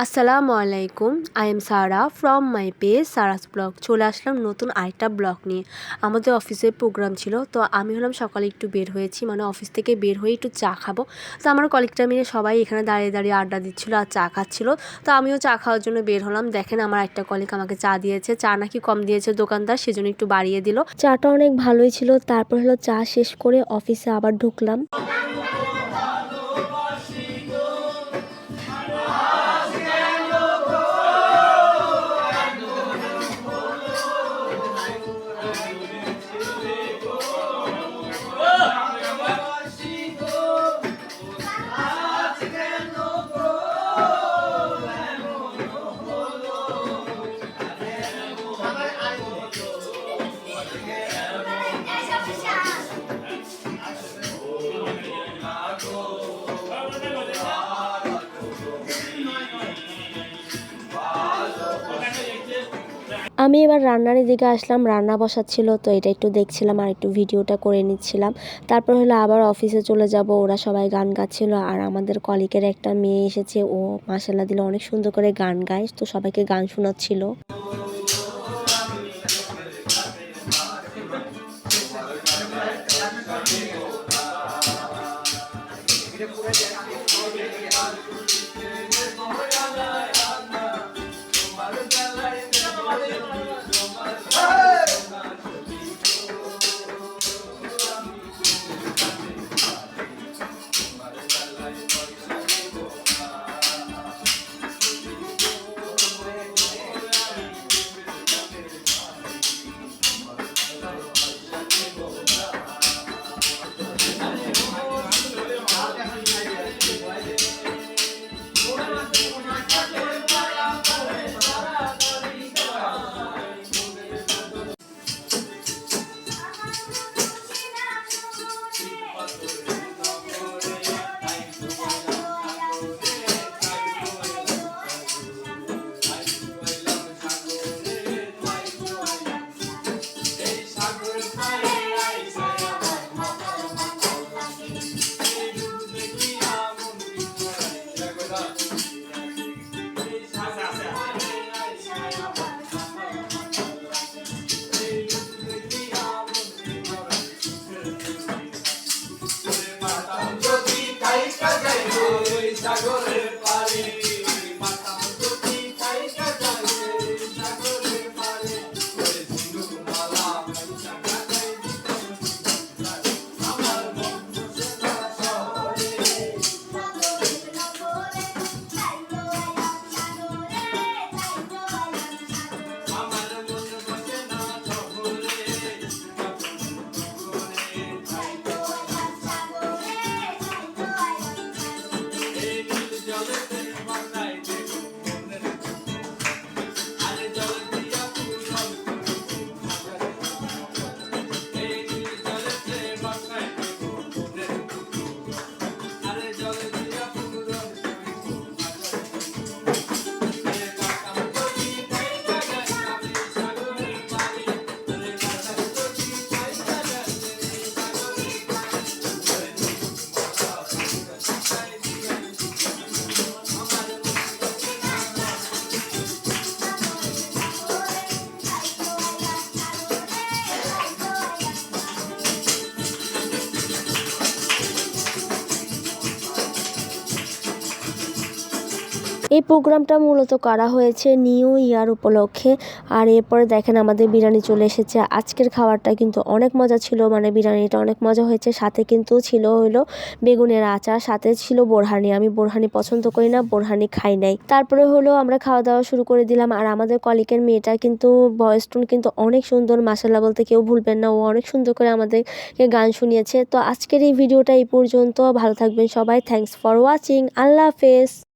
আসসালামু আলাইকুম, I am Sara from my page Sara's blog. চলে আসলাম নতুন আরেকটা ব্লগ নিয়ে। আমাদের অফিসের প্রোগ্রাম ছিল, তো আমি হলাম সকালে একটু বের হয়েছি, মানে অফিস থেকে বের হয়ে একটু চা খাবো। তো আমার কলিগটা মিলে সবাই এখানে দাঁড়িয়ে দাঁড়িয়ে আড্ডা দিচ্ছিলো আর চা খাচ্ছিলো। তো আমিও চা খাওয়ার জন্য বের হলাম। দেখেন আমার একটা কলিগ আমাকে চা দিয়েছে, চা নাকি কম দিয়েছে দোকানদার, সেজন্য একটু বাড়িয়ে দিল। চাটা অনেক ভালোই ছিল। তারপর হলো চা শেষ করে অফিসে আবার ঢুকলাম। আমি এবার রান্নার দিকে আসলাম, রান্না বসাচ্ছিল, তো এটা একটু দেখছিলাম আর একটু ভিডিওটা করে নিচ্ছিলাম। তারপর হলো আবার অফিসে চলে যাব। ওরা সবাই গান গাচ্ছিল আর আমাদের কলিগের একটা মেয়ে এসেছে, ও মাশাআল্লাহ দিলে অনেক সুন্দর করে গান গায়, তো সবাইকে গান শোনাচ্ছিল। এই প্রোগ্রামটা মূলত করা হয়েছে নিউ ইয়ার উপলক্ষে। আর এরপরে দেখেন আমাদের বিরিয়ানি চলে এসেছে। আজকের খাবারটা কিন্তু অনেক মজা ছিল, মানে বিরিয়ানিটা অনেক মজা হয়েছে। সাথে কিন্তু ছিল হলো বেগুনের আচার, সাথে ছিল বোরহানি। আমি বোরহানি পছন্দ করি না, বোরহানি খাই নাই। তারপরে হলো আমরা খাওয়া দাওয়া শুরু করে দিলাম। আর আমাদের কলিগের মেয়েটা কিন্তু ভয়েস টোন কিন্তু অনেক সুন্দর, মাশাআল্লাহ বলতে কেউ ভুলবেন না। ও অনেক সুন্দর করে আমাদেরকে গান শুনিয়েছে। তো আজকের এই ভিডিওটা এই পর্যন্ত। ভালো থাকবেন সবাই। Thanks for watching. আল্লাহ হাফেজ।